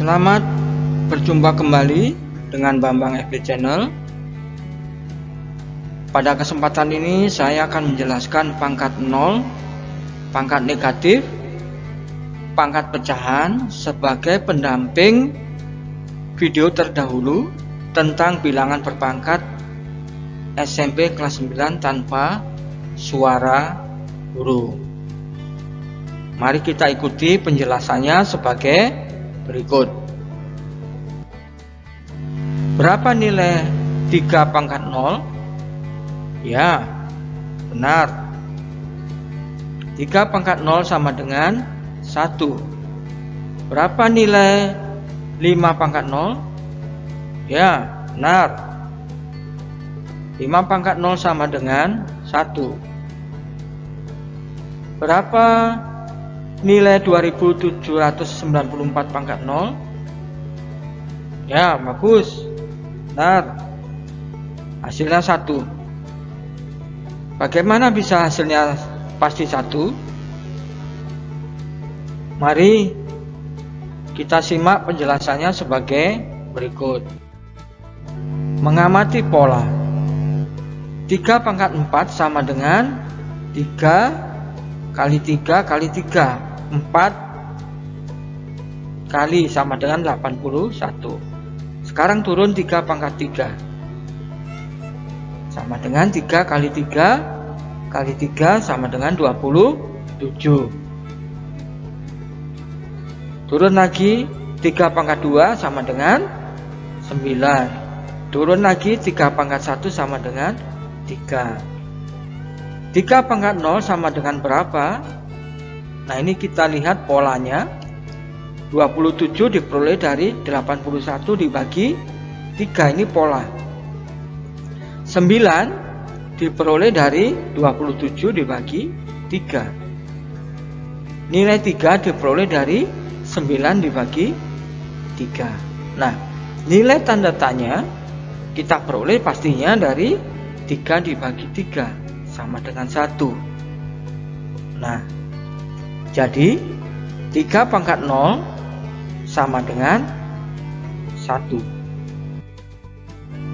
Selamat berjumpa kembali dengan Bambang FB Channel. Pada kesempatan ini saya akan menjelaskan pangkat 0, pangkat negatif, pangkat pecahan sebagai pendamping video terdahulu tentang bilangan berpangkat SMP kelas 9 tanpa suara huruf. Mari kita ikuti penjelasannya sebagai berikut. Berapa nilai 3 pangkat 0? Ya, benar. 3 pangkat 0 sama dengan 1. Berapa nilai 5 pangkat 0? Ya, benar. 5 pangkat 0 sama dengan 1. Berapa nilai 2794 pangkat 0? Ya, bagus. Benar. Hasilnya 1. Bagaimana bisa hasilnya pasti 1? Mari kita simak penjelasannya sebagai berikut. Mengamati pola. 3 pangkat 4 sama dengan 3 kali 3 kali 3. 4 kali sama dengan 81. Sekarang turun 3 pangkat 3 sama dengan 3 kali 3 kali 3 sama dengan 27. Turun lagi 3 pangkat 2 sama dengan 9. Turun lagi 3 pangkat 1 sama dengan 3. 3 pangkat 0 sama dengan berapa? Nah, ini kita lihat polanya. 27 diperoleh dari 81 dibagi 3. Ini pola. 9 diperoleh dari 27 dibagi 3. Nilai 3 diperoleh dari 9 dibagi 3. Nah, nilai tanda tanya kita peroleh pastinya dari 3 dibagi 3 sama dengan 1. Nah, jadi 3 pangkat 0 sama dengan 1.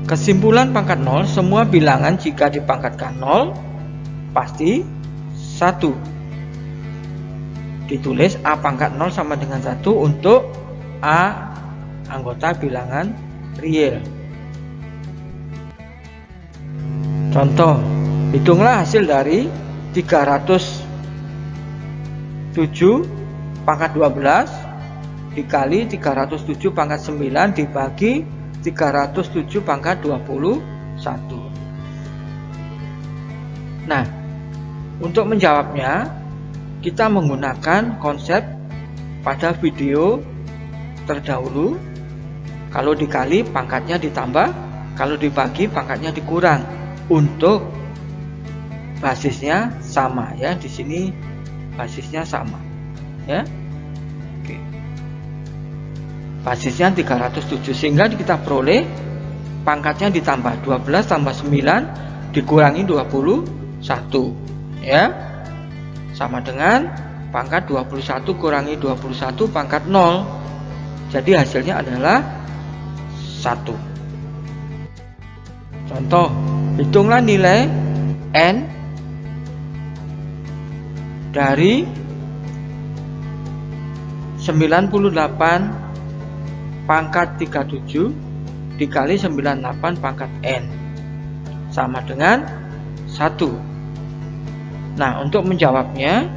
Kesimpulan pangkat 0, semua bilangan jika dipangkatkan 0 pasti 1. Ditulis A pangkat 0 sama dengan 1 untuk A anggota bilangan real. Contoh, hitunglah hasil dari 307 pangkat 12 dikali 307 pangkat 9 dibagi 307 pangkat 21. Nah, untuk menjawabnya kita menggunakan konsep pada video terdahulu. Kalau dikali pangkatnya ditambah, kalau dibagi pangkatnya dikurang. Untuk basisnya sama ya, di sini basisnya sama ya. Oke. Basisnya 307 sehingga kita peroleh pangkatnya ditambah 12 tambah 9 dikurangi 21 ya, sama dengan pangkat 21 kurangi 21 pangkat 0. Jadi hasilnya adalah 1. Contoh, hitunglah nilai N dari 98 pangkat 37 dikali 98 pangkat N sama dengan 1. Nah, untuk menjawabnya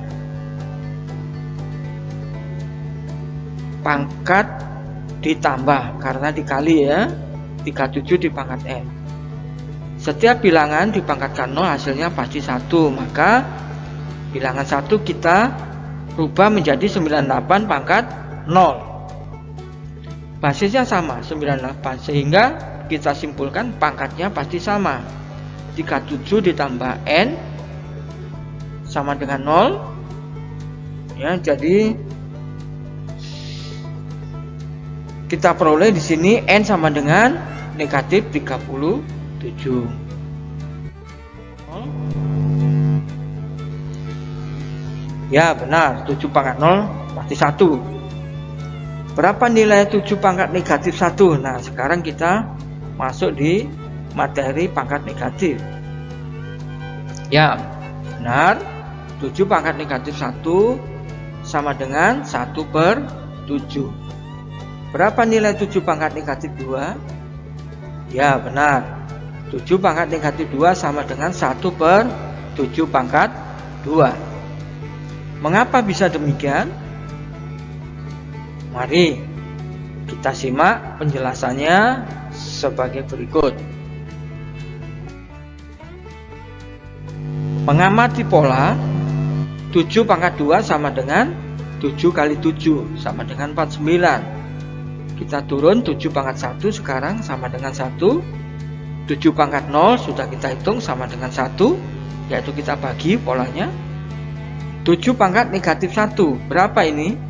pangkat ditambah karena dikali ya, 37 di pangkat N. Setiap bilangan dipangkatkan 0 hasilnya pasti 1, maka bilangan 1 kita rubah menjadi 98 pangkat 0. Basisnya sama 98 sehingga kita simpulkan pangkatnya pasti sama. 37 ditambah N sama dengan 0 ya, jadi kita peroleh di sini N sama dengan negatif 37. Ya, benar, 7 pangkat 0 pasti 1. Berapa nilai 7 pangkat negatif 1? Nah, sekarang kita masuk di materi pangkat negatif. Ya, benar. 7 pangkat negatif 1 sama dengan 1/7. Berapa nilai 7 pangkat negatif 2? Ya, benar. 7 pangkat negatif 2 sama dengan 1/7 pangkat 2. Mengapa bisa demikian? Mari kita simak penjelasannya sebagai berikut. Mengamati pola 7 pangkat 2 sama dengan 7 kali 7 sama dengan 49. Kita turun 7 pangkat 1 sekarang sama dengan 1. 7 pangkat 0 sudah kita hitung sama dengan 1, yaitu kita bagi polanya. 7 pangkat negatif 1, berapa ini?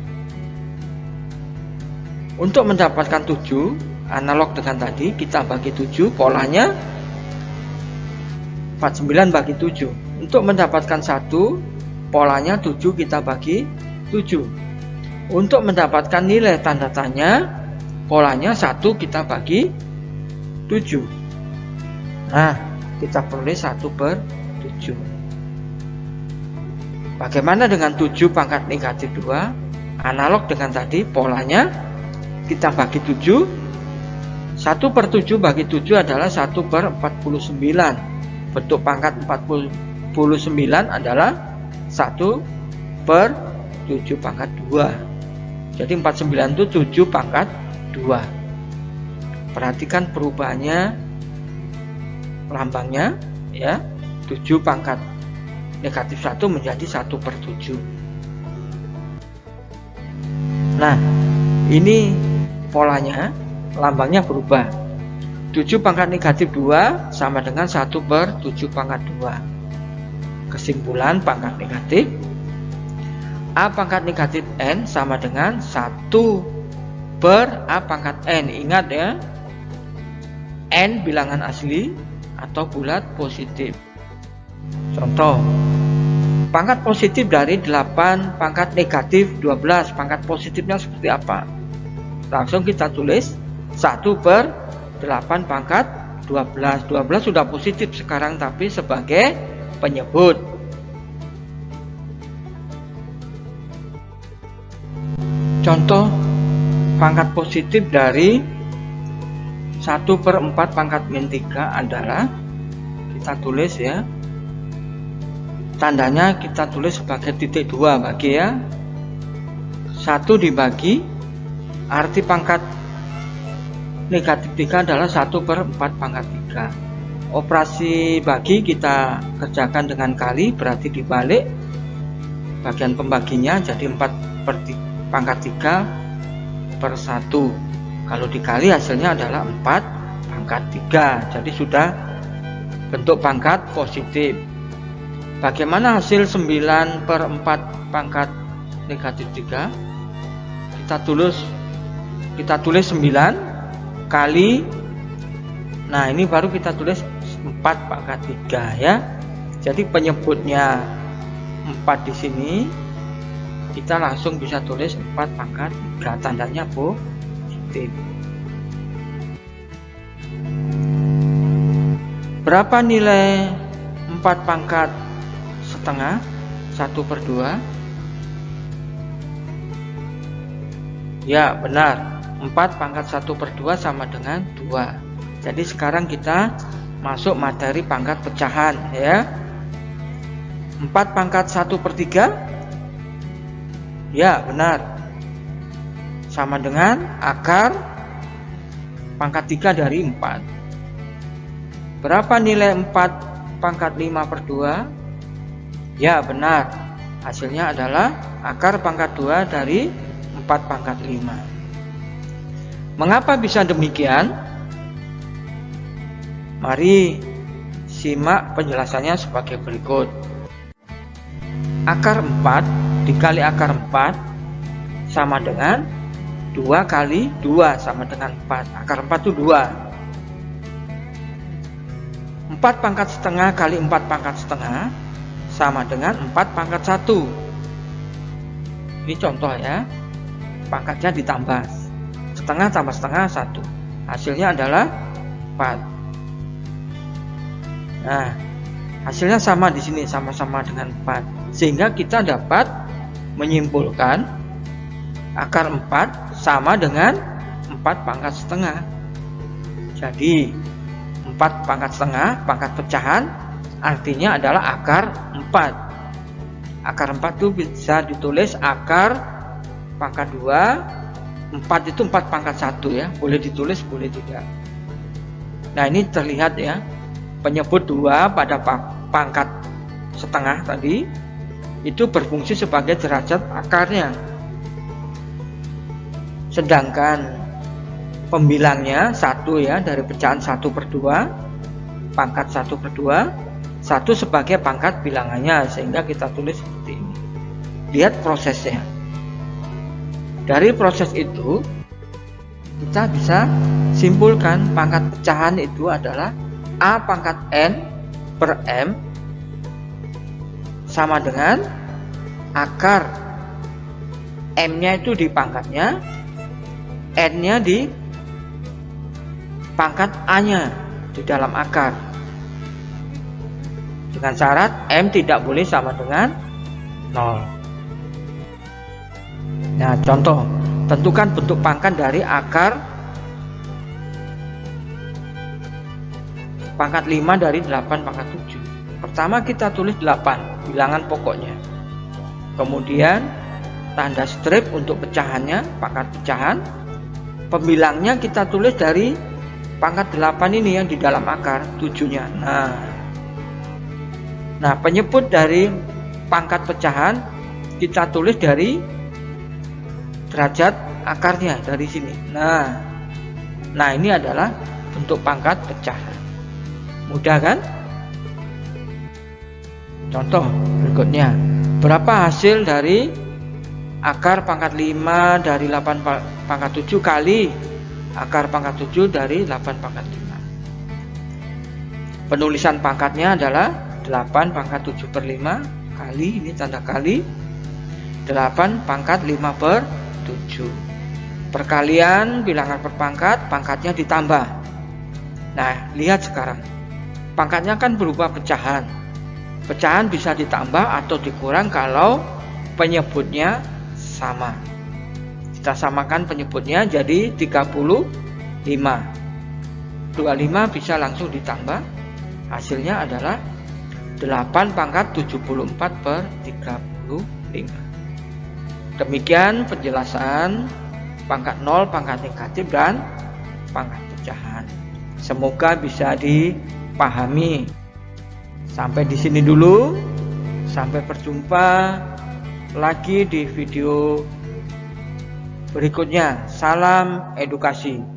Untuk mendapatkan 7, analog dengan tadi, kita bagi 7, polanya 49 bagi 7. Untuk mendapatkan 1, polanya 7 kita bagi 7. Untuk mendapatkan nilai tanda tanya, polanya 1 kita bagi 7. Nah, kita peroleh 1/7. Bagaimana dengan 7 pangkat negatif 2? Analog dengan tadi, polanya kita bagi 7. 1/7 bagi 7 adalah 1/49. Bentuk pangkat 49 adalah 1/7 pangkat 2. Jadi 49 itu 7 pangkat 2. Perhatikan perubahannya, lambangnya ya. 7 pangkat negatif 1 menjadi 1/7. Nah, ini polanya, lambangnya berubah. 7 pangkat negatif 2 sama dengan 1/7 pangkat 2. Kesimpulan pangkat negatif, A pangkat negatif N sama dengan 1/A pangkat N. Ingat ya, N bilangan asli atau bulat positif. Contoh, pangkat positif dari 8 pangkat negatif 12. Pangkat positifnya seperti apa? Langsung kita tulis 1/8 pangkat 12. 12 sudah positif sekarang, tapi sebagai penyebut. Contoh pangkat positif dari 1/4 pangkat -3 adalah, kita tulis ya, tandanya kita tulis sebagai titik 2 bagi ya. 1 dibagi, arti pangkat negatif 3 adalah 1/4 pangkat 3. Operasi bagi kita kerjakan dengan kali, berarti dibalik bagian pembaginya jadi 4 pangkat 3/1. Kalau dikali hasilnya adalah 4 pangkat 3. Jadi sudah bentuk pangkat positif. Bagaimana hasil 9/4 pangkat negatif 3? Kita tulis 9 kali, nah ini baru kita tulis 4 pangkat 3 ya. Jadi penyebutnya 4 di sini, kita langsung bisa tulis 4 pangkat 3, tandanya positif. Berapa nilai 4 pangkat setengah 1/2? Ya, benar. 4 pangkat 1/2 sama dengan 2. Jadi sekarang kita masuk materi pangkat pecahan ya. 4 pangkat 1/3? Ya, benar. Sama dengan akar pangkat 3 dari 4. Berapa nilai 4 pangkat 5/2? Ya, benar. Hasilnya adalah akar pangkat 2 dari 4 pangkat 5. Mengapa bisa demikian? Mari simak penjelasannya sebagai berikut. Akar 4 dikali akar 4 sama dengan 2 kali 2 sama dengan 4. Akar 4 itu 2. 4 pangkat setengah kali 4 pangkat setengah sama dengan 4 pangkat 1. Ini contoh ya. pangkatnya ditambah. Setengah tambah setengah 1. Hasilnya adalah 4. Nah, hasilnya sama di sini, sama-sama dengan 4. Sehingga kita dapat menyimpulkan akar 4 sama dengan 4 pangkat setengah. Jadi 4 pangkat setengah, pangkat pecahan, artinya adalah akar 4. Akar 4 itu bisa ditulis akar pangkat 2. 4 itu 4 pangkat 1 ya. Boleh ditulis, boleh tidak. Nah, ini terlihat ya. Penyebut 2 pada pangkat setengah tadi itu berfungsi sebagai derajat akarnya. Sedangkan pembilangnya 1 ya, dari pecahan 1/2, pangkat 1/2, 1 sebagai pangkat bilangannya, sehingga kita tulis seperti ini. Lihat prosesnya. Dari proses itu kita bisa simpulkan pangkat pecahan itu adalah A pangkat N per M sama dengan akar M-nya itu di pangkatnya, N-nya di pangkat A-nya di dalam akar. Dengan syarat M tidak boleh sama dengan 0. Nah, contoh, tentukan bentuk pangkat dari akar pangkat 5 dari 8 pangkat 7. Pertama kita tulis 8, bilangan pokoknya. Kemudian tanda strip untuk pecahannya, pangkat pecahan. Pembilangnya kita tulis dari pangkat 8 ini yang di dalam akar 7-nya. Nah, penyebut dari pangkat pecahan kita tulis dari derajat akarnya dari sini. Nah, ini adalah bentuk pangkat pecahan. Mudah kan? Contoh berikutnya. Berapa hasil dari akar pangkat 5 dari 8 pangkat 7 kali akar pangkat 7 dari 8 pangkat 5. Penulisan pangkatnya adalah 8 pangkat 7/5 kali, ini tanda kali, 8 pangkat 5/7. Perkalian bilangan per pangkat, pangkatnya ditambah. Nah, lihat sekarang. Pangkatnya kan berupa pecahan. Pecahan bisa ditambah atau dikurang kalau penyebutnya sama. Kita samakan penyebutnya jadi 35. 25 bisa langsung ditambah. Hasilnya adalah 8 pangkat 74/35. Demikian penjelasan pangkat 0, pangkat negatif, dan pangkat pecahan. Semoga bisa dipahami. Sampai di sini dulu. Sampai berjumpa lagi di video berikutnya. Salam edukasi.